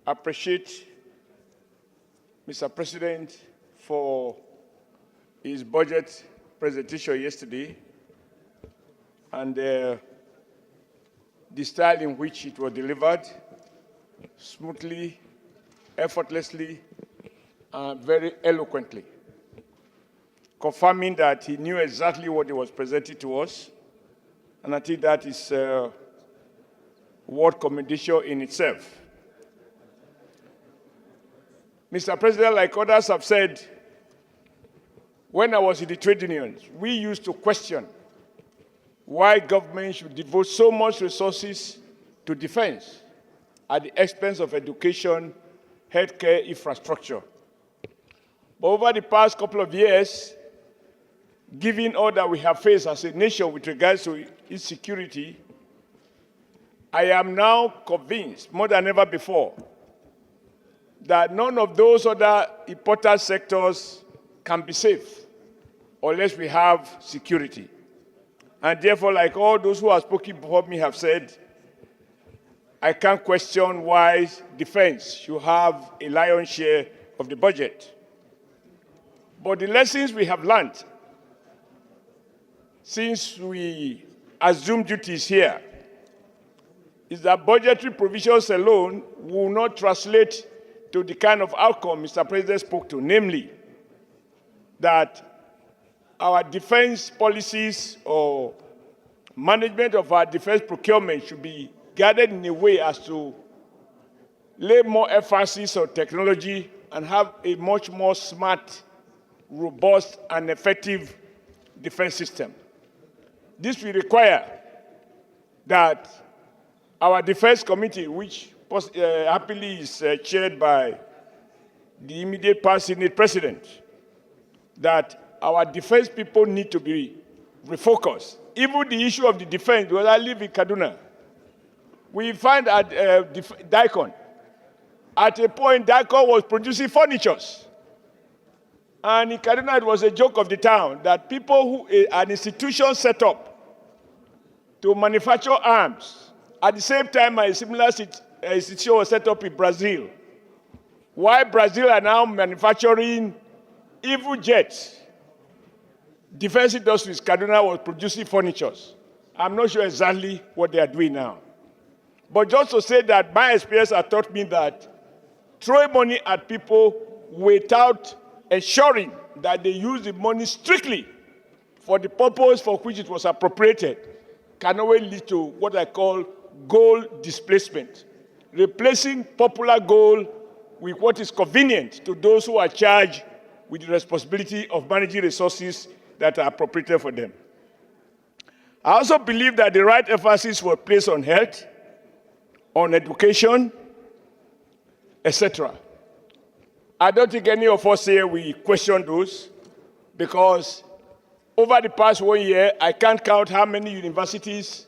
appreciate Mr. President for his budget presentation yesterday and the style in which it was delivered, smoothly, effortlessly, and very eloquently, confirming that he knew exactly what he was presenting to us. And I think that is worth commendation in itself. Mr. President, like others have said, when I was in the trade unions, we used to question why government should devote so much resources to defense at the expense of education, healthcare, infrastructure. But over the past couple of years, given all that we have faced as a nation with regards to insecurity, I am now convinced, more than ever before, that none of those other important sectors can be safe unless we have security. And therefore, like all those who have spoken before me have said, I can't question why defense should have a lion's share of the budget. But the lessons we have learned since we assumed duties here is that budgetary provisions alone will not translate to the kind of outcome Mr. President spoke to, namely that our defense policies or management of our defense procurement should be guided in a way as to lay more emphasis on technology and have a much more smart, robust, and effective defense system. This will require that our defense committee, which happily is chaired by the immediate past Senate President, that our defense people need to be refocused. Even the issue of the defense, because I live in Kaduna, we find at Daikon, at a point, Daikon was producing furnitures. And in Kaduna, it was a joke of the town that people who, an institution set up to manufacture arms, at the same time, a similar institution was set up in Brazil. Why Brazil are now manufacturing evil jets? Defense industries, Kaduna was producing furnitures. I'm not sure exactly what they are doing now. But just to say that my experience has taught me that throwing money at people without ensuring that they use the money strictly for the purpose for which it was appropriated can always lead to what I call goal displacement, replacing popular goal with what is convenient to those who are charged with the responsibility of managing resources that are appropriated for them. I also believe that the right emphasis was placed on health, on education, etc. I don't think any of us here will question those, because over the past 1 year, I can't count how many universities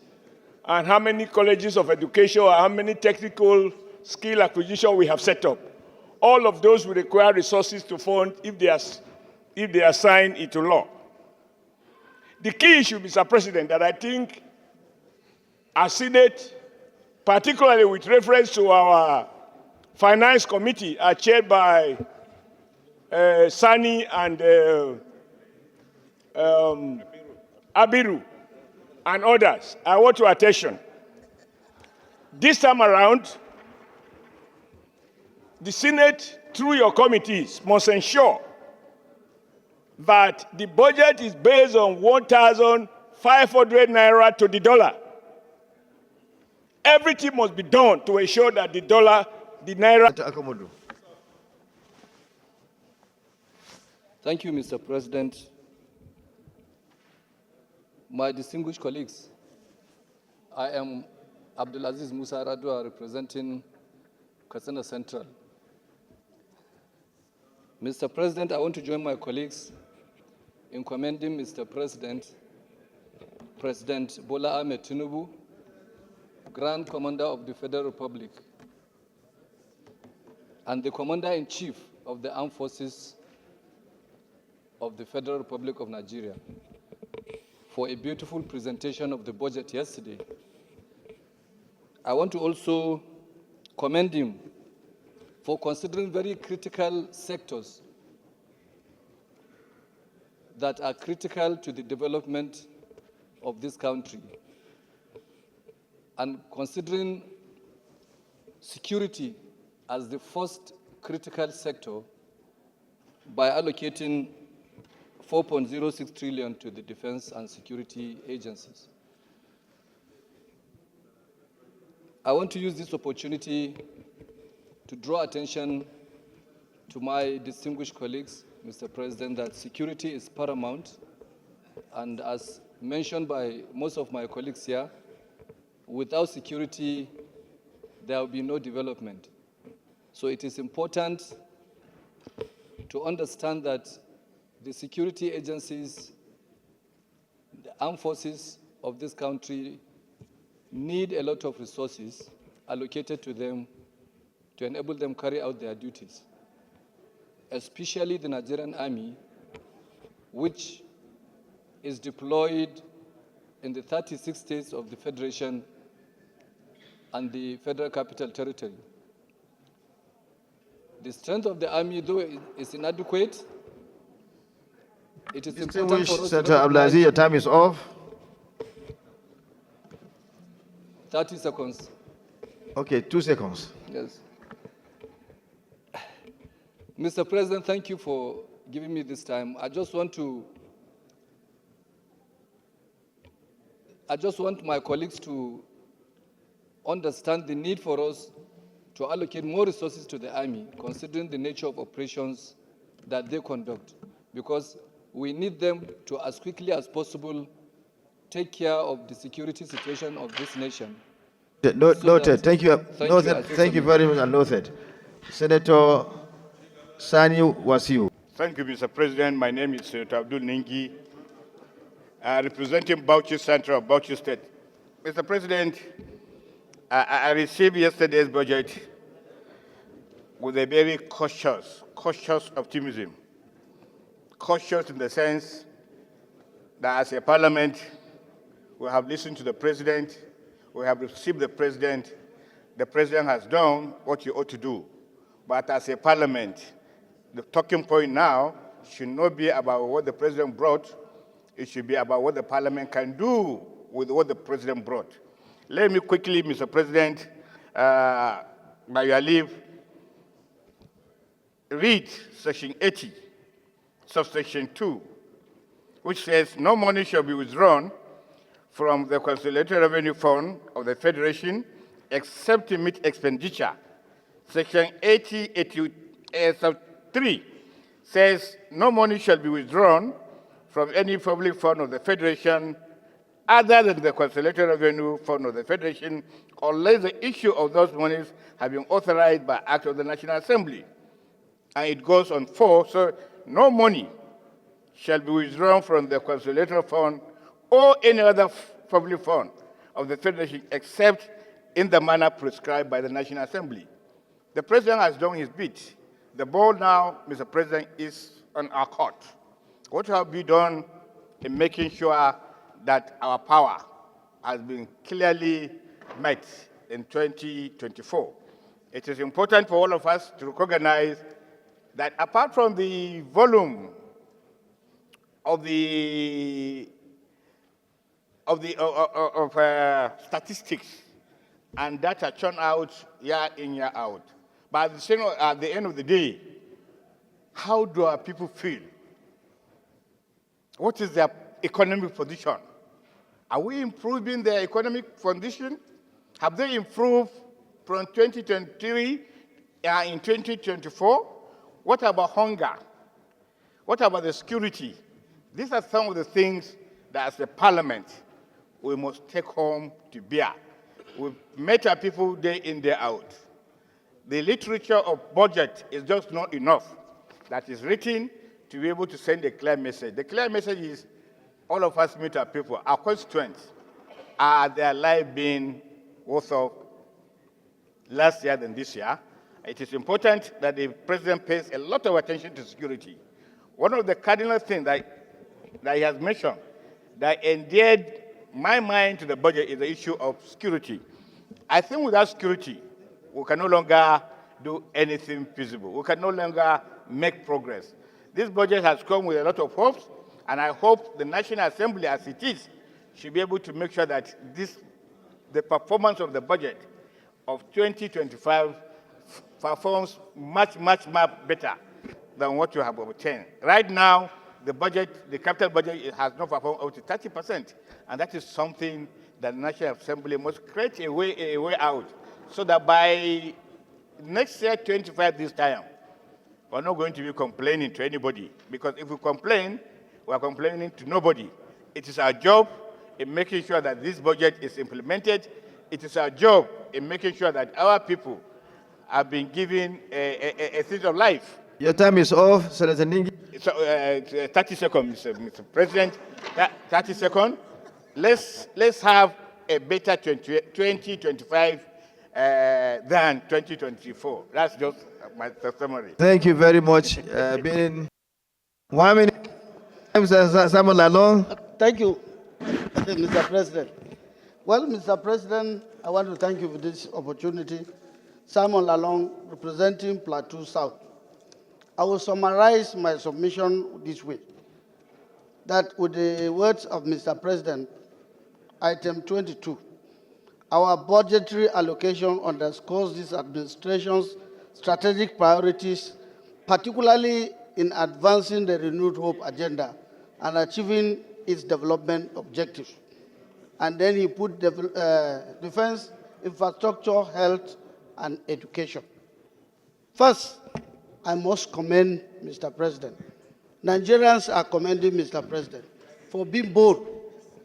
and how many colleges of education or how many technical skill acquisition we have set up. All of those will require resources to fund if they are signed into law. The key issue, Mr. President, that I think our Senate, particularly with reference to our Finance Committee, are chaired by Sani and Abiru and others, I want your attention. This time around, the Senate, through your committees, must ensure that the budget is based on 1,500 naira to the dollar. Everything must be done to ensure that the dollar, the naira. Thank you, Mr. President. My distinguished colleagues, I am Abdulaziz Musa Radua, representing Katsina Central. Mr. President, I want to join my colleagues in commending Mr. President Bola Ahmed Tinubu, Grand Commander of the Federal Republic, and the Commander-in-Chief of the Armed Forces of the Federal Republic of Nigeria for a beautiful presentation of the budget yesterday. I want to also commend him for considering very critical sectors that are critical to the development of this country, and considering security as the first critical sector by allocating 4.06 trillion to the defense and security agencies. I want to use this opportunity to draw attention to my distinguished colleagues, Mr. President, that security is paramount, and as mentioned by most of my colleagues here, without security, there will be no development. So it is important to understand that the security agencies, the armed forces of this country need a lot of resources allocated to them to enable them carry out their duties, especially the Nigerian Army, which is deployed in the 36 states of the Federation and the Federal Capital Territory. The strength of the Army, though, is inadequate. It is important for us to Senator Abdulaziz, your time is off. 30 seconds. Okay, 2 seconds. Yes. Mr. President, thank you for giving me this time. I just want my colleagues to understand the need for us to allocate more resources to the Army, considering the nature of operations that they conduct, because we need them to, as quickly as possible, take care of the security situation of this nation. Noted. Thank you. Thank you very much, and noted. Senator Sani Wasiu. Thank you, Mr. President. My name is Senator Abdul Ningi, representing Bauchi Central, Bauchi State. Mr. President, I received yesterday's budget with a very cautious optimism. Cautious in the sense that as a parliament, we have listened to the president, we have received the president has done what he ought to do. But as a parliament, the talking point now should not be about what the president brought, it should be about what the parliament can do with what the president brought. Let me quickly, Mr. President, by your leave, read section 80, subsection 2, which says no money shall be withdrawn from the Consolidated Revenue Fund of the Federation except to meet expenditure. Section 80, sub 3 says no money shall be withdrawn from any public fund of the Federation other than the Consolidated Revenue Fund of the Federation, unless the issue of those monies have been authorized by Act of the National Assembly. And it goes on 4, so no money shall be withdrawn from the Consolidated Fund or any other public fund of the Federation except in the manner prescribed by the National Assembly. The President has done his bit. The ball now, Mr. President, is on our court. What have we done in making sure that our power has been clearly met in 2024? It is important for all of us to recognize that apart from the volume of statistics and data churn out year in, year out, but at the end of the day, how do our people feel? What is their economic position? Are we improving their economic condition? Have they improved from 2023 in 2024? What about hunger? What about the security? These are some of the things that as a parliament we must take home to bear. We've met our people day in, day out. The literature of budget is just not enough that is written to be able to send a clear message. The clear message is all of us meet our people, our constituents. Are their life being worse off last year than this year? It is important that the president pays a lot of attention to security. One of the cardinal things that he has mentioned that endeared my mind to the budget is the issue of security. I think without security, we can no longer do anything feasible. We can no longer make progress. This budget has come with a lot of hopes, and I hope the National Assembly, as it is, should be able to make sure that the performance of the budget of 2025 performs much, much, much better than what you have obtained. Right now, the capital budget has not performed up to 30%, and that is something that the National Assembly must create a way out, so that by next year, 25 this time, we're not going to be complaining to anybody, because if we complain, we're complaining to nobody. It is our job in making sure that this budget is implemented. It is our job in making sure that our people have been given a sense of life. Your time is off, Senator Ningi. So, 30 seconds, Mr. President. 30 seconds. Let's have a better 2025 than 2024. That's just my summary. Thank you very much. 1 minute. Simon Lalong. Thank you, Mr. President. Well, Mr. President, I want to thank you for this opportunity. Simon Lalong, representing Plateau South. I will summarize my submission this way, that with the words of Mr. President, item 22, our budgetary allocation underscores this administration's strategic priorities, particularly in advancing the renewed hope agenda and achieving its development objectives. And then he put defense, infrastructure, health, and education. First, I must commend Mr. President. Nigerians are commending Mr. President for being bold,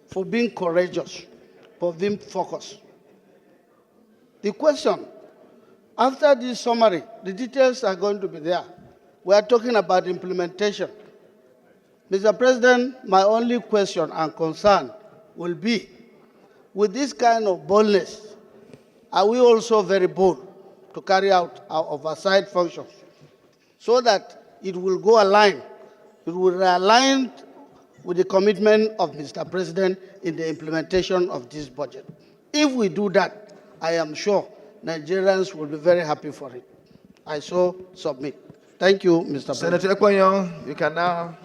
for being courageous, for being focused. The question, after this summary, the details are going to be there. We are talking about implementation. Mr. President, my only question and concern will be, with this kind of boldness, are we also very bold to carry out our oversight functions so that it will go aligned, it will realign with the commitment of Mr. President in the implementation of this budget? If we do that, I am sure Nigerians will be very happy for it. I so submit. Thank you, Mr. President. Senator Ekwanyo, you can now,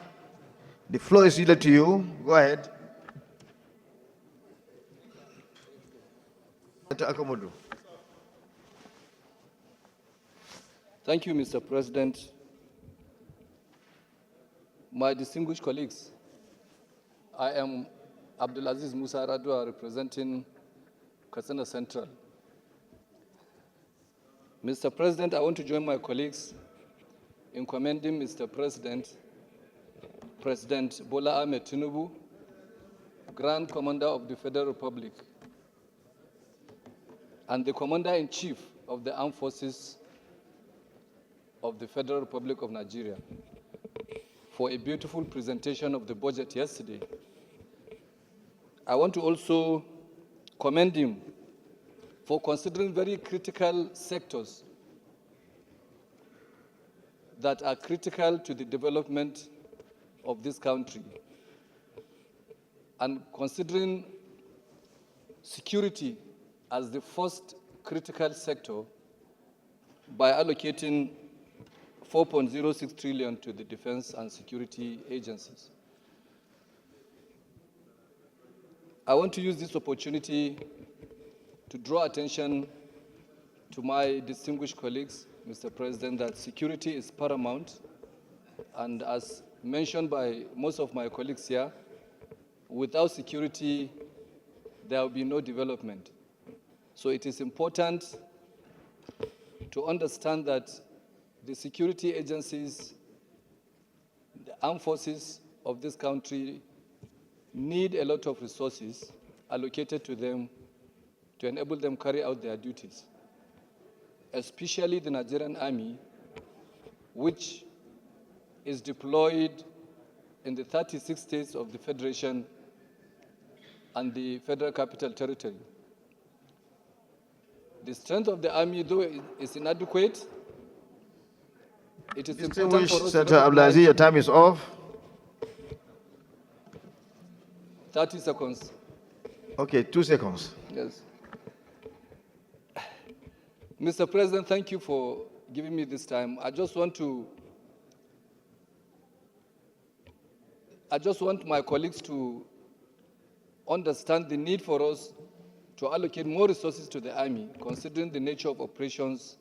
the floor is yielded to you. Go ahead. Senator Akomodu. Thank you, Mr. President. My distinguished colleagues, I am Abdulaziz Musa Radua, representing Katsina Central. Mr. President, I want to join my colleagues in commending Mr. President Bola Ahmed Tinubu, Grand Commander of the Federal Republic, and the Commander-in-Chief of the Armed Forces of the Federal Republic of Nigeria for a beautiful presentation of the budget yesterday. I want to also commend him for considering very critical sectors that are critical to the development of this country, and considering security as the first critical sector by allocating 4.06 trillion to the defense and security agencies. I want to use this opportunity to draw attention to my distinguished colleagues, Mr. President, that security is paramount, and as mentioned by most of my colleagues here, without security, there will be no development. So it is important to understand that the security agencies, the armed forces of this country need a lot of resources allocated to them to enable them carry out their duties, especially the Nigerian Army, which is deployed in the 36 states of the Federation and the Federal Capital Territory. The strength of the Army, though, is inadequate. It is important for us. Senator Abdulaziz, your time is off. 30 seconds. Okay, 2 seconds. Yes. Mr. President, thank you for giving me this time. I just want my colleagues to understand the need for us to allocate more resources to the army, considering the nature of operations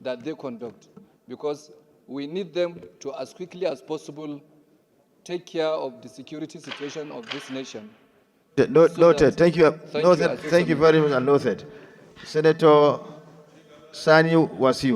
that they conduct, because we need them to, as quickly as possible, take care of the security situation of this nation. Noted. Thank you. Thank you very much, and noted. Senator Sani Wasiu.